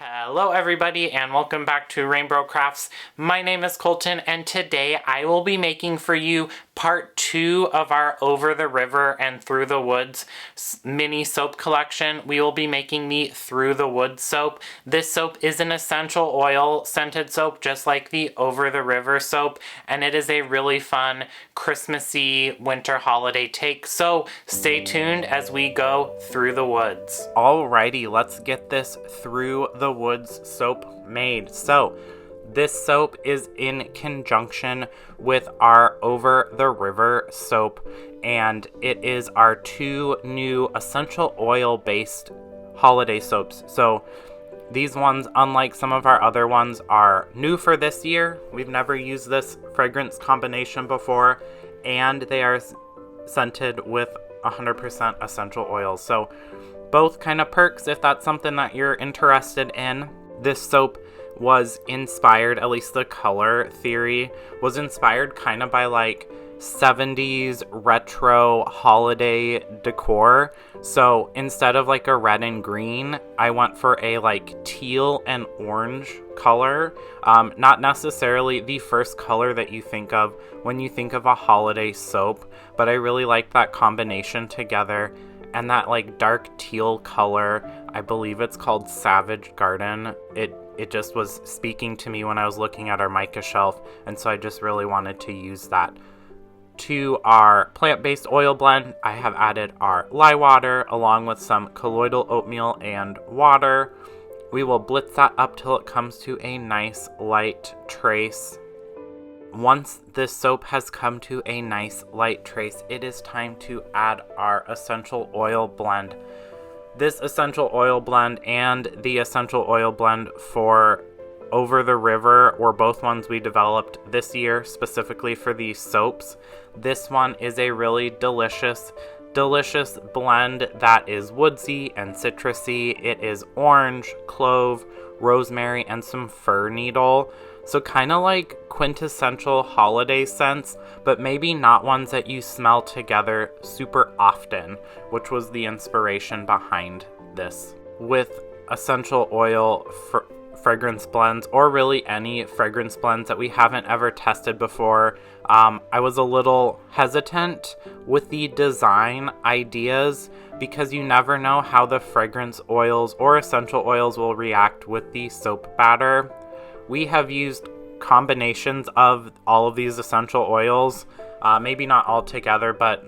Hello everybody and welcome back to RainBro Crafts. My name is Colton and today I will be making for you part 2 of our Over the River and Through the Woods mini soap collection. We will be making the Through the Woods soap. This soap is an essential oil scented soap just like the Over the River soap, and it is a really fun Christmassy winter holiday take. So stay tuned as we go through the woods. Alrighty, let's get this Through the Woods soap made. So this soap is in conjunction with our Over the River soap, and it is our 2 new essential oil based holiday soaps. So these ones, unlike some of our other ones, are new for this year. We've never used this fragrance combination before, and they are scented with 100% essential oils. So both kind of perks if that's something that you're interested in. This soap was inspired, at least the color theory, was inspired kind of by like 70s retro holiday decor. So instead of like a red and green, I went for a like teal and orange color. Not necessarily the first color that you think of when you think of a holiday soap, but I really like that combination together. And that like dark teal color, I believe it's called Savage Garden. It just was speaking to me when I was looking at our mica shelf, and so I just really wanted to use that. To our plant-based oil blend, I have added our lye water along with some colloidal oatmeal and water. We will blitz that up till it comes to a nice light trace. Once this soap has come to a nice light trace, it is time to add our essential oil blend. This essential oil blend and the essential oil blend for Over the River were both ones we developed this year specifically for these soaps. This one is a really delicious blend that is woodsy and citrusy. It is orange, clove, rosemary, and some fir needle. So kind of like quintessential holiday scents, but maybe not ones that you smell together super often, which was the inspiration behind this. With essential oil fragrance blends, or really any fragrance blends that we haven't ever tested before, I was a little hesitant with the design ideas because you never know how the fragrance oils or essential oils will react with the soap batter. We have used combinations of all of these essential oils, maybe not all together, but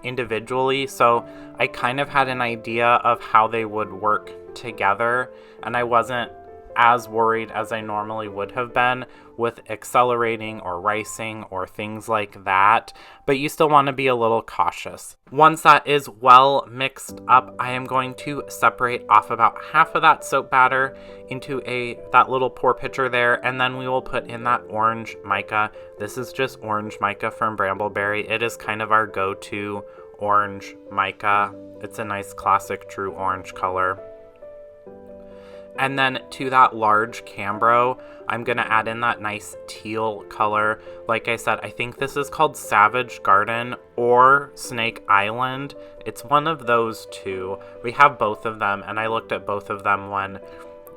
individually. So I kind of had an idea of how they would work together, and I wasn't as worried as I normally would have been with accelerating or ricing or things like that, but you still want to be a little cautious. Once that is well mixed up, I am going to separate off about half of that soap batter into that little pour pitcher there, and then we will put in that orange mica. This is just orange mica from Brambleberry. It is kind of our go-to orange mica. It's a nice classic true orange color. And then to that large Cambro, I'm going to add in that nice teal color. Like I said, I think this is called Savage Garden or Snake Island. It's one of those two. We have both of them, and I looked at both of them when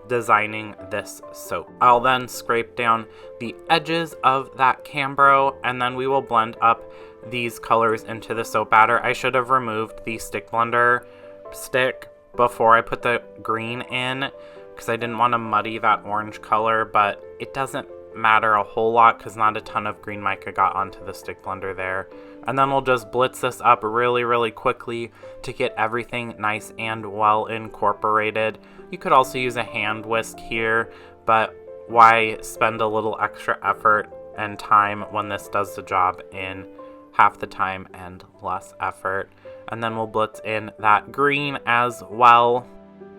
designing this soap. I'll then scrape down the edges of that Cambro, and then we will blend up these colors into the soap batter. I should have removed the stick blender stick before I put the green in, because I didn't want to muddy that orange color, but it doesn't matter a whole lot because not a ton of green mica got onto the stick blender there. And then we'll just blitz this up really quickly to get everything nice and well incorporated. You could also use a hand whisk here, but why spend a little extra effort and time when this does the job in half the time and less effort. And then we'll blitz in that green as well.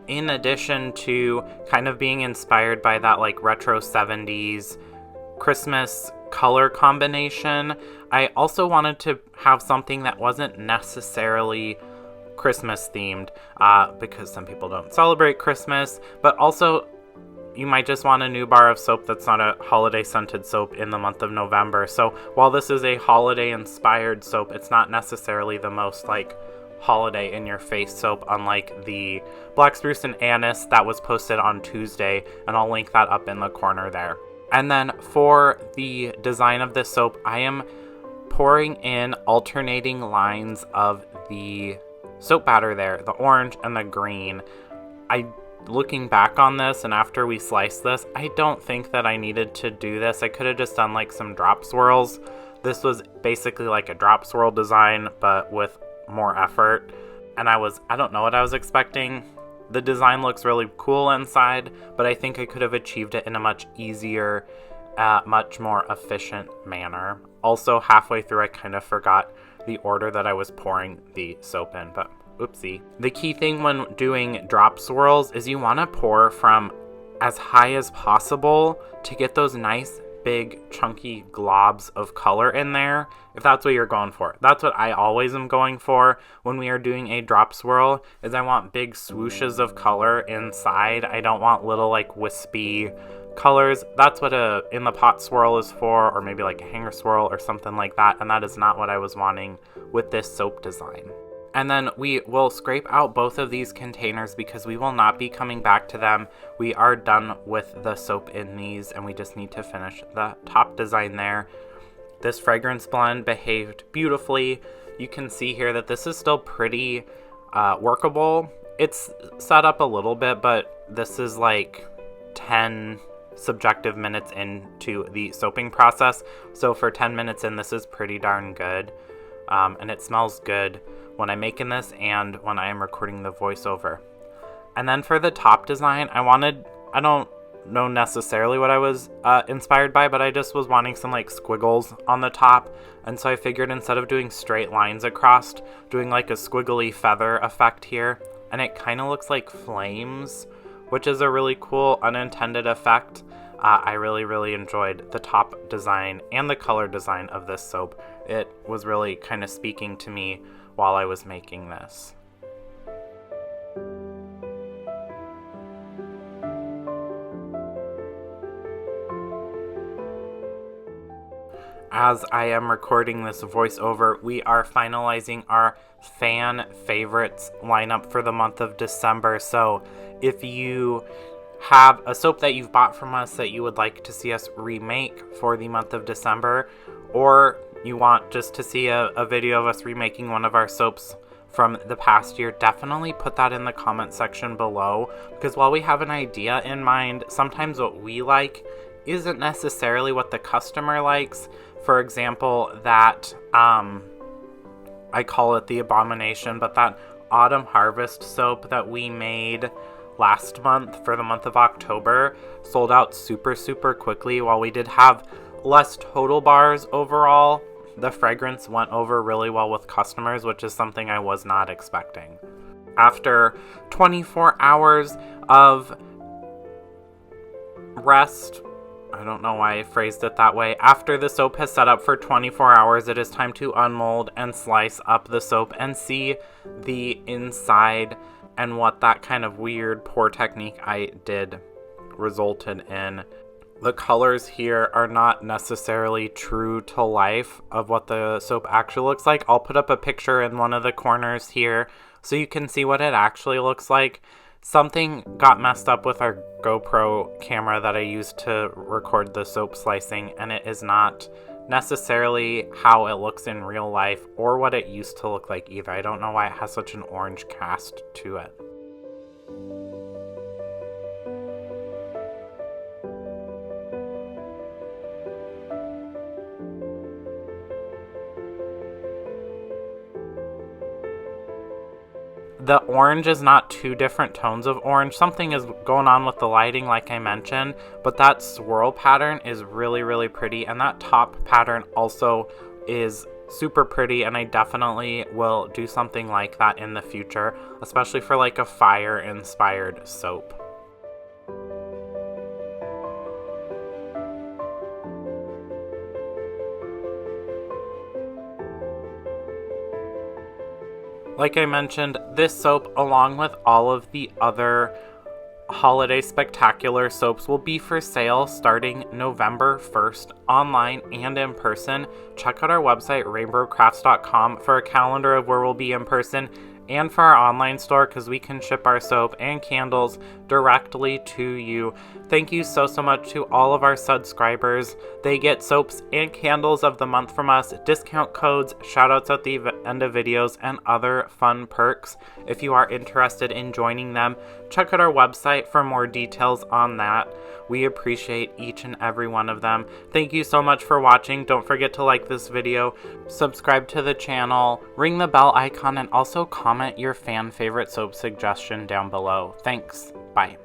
In addition to kind of being inspired by that like retro 70s Christmas color combination, I also wanted to have something that wasn't necessarily Christmas themed, because some people don't celebrate Christmas, but also you might just want a new bar of soap that's not a holiday scented soap in the month of November. So while this is a holiday inspired soap, it's not necessarily the most like holiday in your face soap, unlike the black spruce and anise that was posted on Tuesday, and I'll link that up in the corner there. And then for the design of this soap, I am pouring in alternating lines of the soap batter there, the orange and the green. Looking back on this, and after we sliced this, I don't think that I needed to do this. I could have just done like some drop swirls. This was basically like a drop swirl design, but with more effort. And I don't know what I was expecting. The design looks really cool inside, but I think I could have achieved it in a much easier, much more efficient manner. Also, halfway through, I kind of forgot the order that I was pouring the soap in, but oopsie. The key thing when doing drop swirls is you want to pour from as high as possible to get those nice big chunky globs of color in there, if that's what you're going for. That's what I always am going for when we are doing a drop swirl, is I want big swooshes of color inside. I don't want little like wispy colors. That's what a in the pot swirl is for, or maybe like a hanger swirl or something like that, and that is not what I was wanting with this soap design. And then we will scrape out both of these containers because we will not be coming back to them. We are done with the soap in these, and we just need to finish the top design there. This fragrance blend behaved beautifully. You can see here that this is still pretty workable. It's set up a little bit, but this is like 10 subjective minutes into the soaping process. So for 10 minutes in, this is pretty darn good. And it smells good when I'm making this and when I am recording the voiceover. And then for the top design, I don't know necessarily what I was inspired by, but I just was wanting some like squiggles on the top. And so I figured instead of doing straight lines across, doing like a squiggly feather effect here. And it kind of looks like flames, which is a really cool unintended effect. I really, really enjoyed the top design and the color design of this soap. It was really kind of speaking to me while I was making this. As I am recording this voiceover, we are finalizing our fan favorites lineup for the month of December. So if you have a soap that you've bought from us that you would like to see us remake for the month of December, or you want just to see a video of us remaking one of our soaps from the past year, definitely put that in the comment section below, because while we have an idea in mind, sometimes what we like isn't necessarily what the customer likes. For example, that I call it the abomination, but that autumn harvest soap that we made last month for the month of October sold out super quickly. While we did have less total bars overall, the fragrance went over really well with customers, which is something I was not expecting. After 24 hours of rest, I don't know why I phrased it that way. After the soap has set up for 24 hours, it is time to unmold and slice up the soap and see the inside and what that kind of weird pour technique I did resulted in. The colors here are not necessarily true to life of what the soap actually looks like. I'll put up a picture in one of the corners here so you can see what it actually looks like. Something got messed up with our GoPro camera that I used to record the soap slicing, and it is not necessarily how it looks in real life or what it used to look like either. I don't know why it has such an orange cast to it. The orange is not two different tones of orange. Something is going on with the lighting, like I mentioned, but that swirl pattern is really pretty, and that top pattern also is super pretty, and I definitely will do something like that in the future, especially for like a fire-inspired soap. Like I mentioned, this soap, along with all of the other holiday spectacular soaps, will be for sale starting November 1st, online and in person. Check out our website, rainbrocrafts.com, for a calendar of where we'll be in person and for our online store because we can ship our soap and candles directly to you. Thank you so much to all of our subscribers. They get soaps and candles of the month from us, discount codes, shoutouts at the end of videos, and other fun perks. If you are interested in joining them, check out our website for more details on that. We appreciate each and every one of them. Thank you so much for watching. Don't forget to like this video, subscribe to the channel, ring the bell icon, and also comment your fan favorite soap suggestion down below. Thanks. Bye.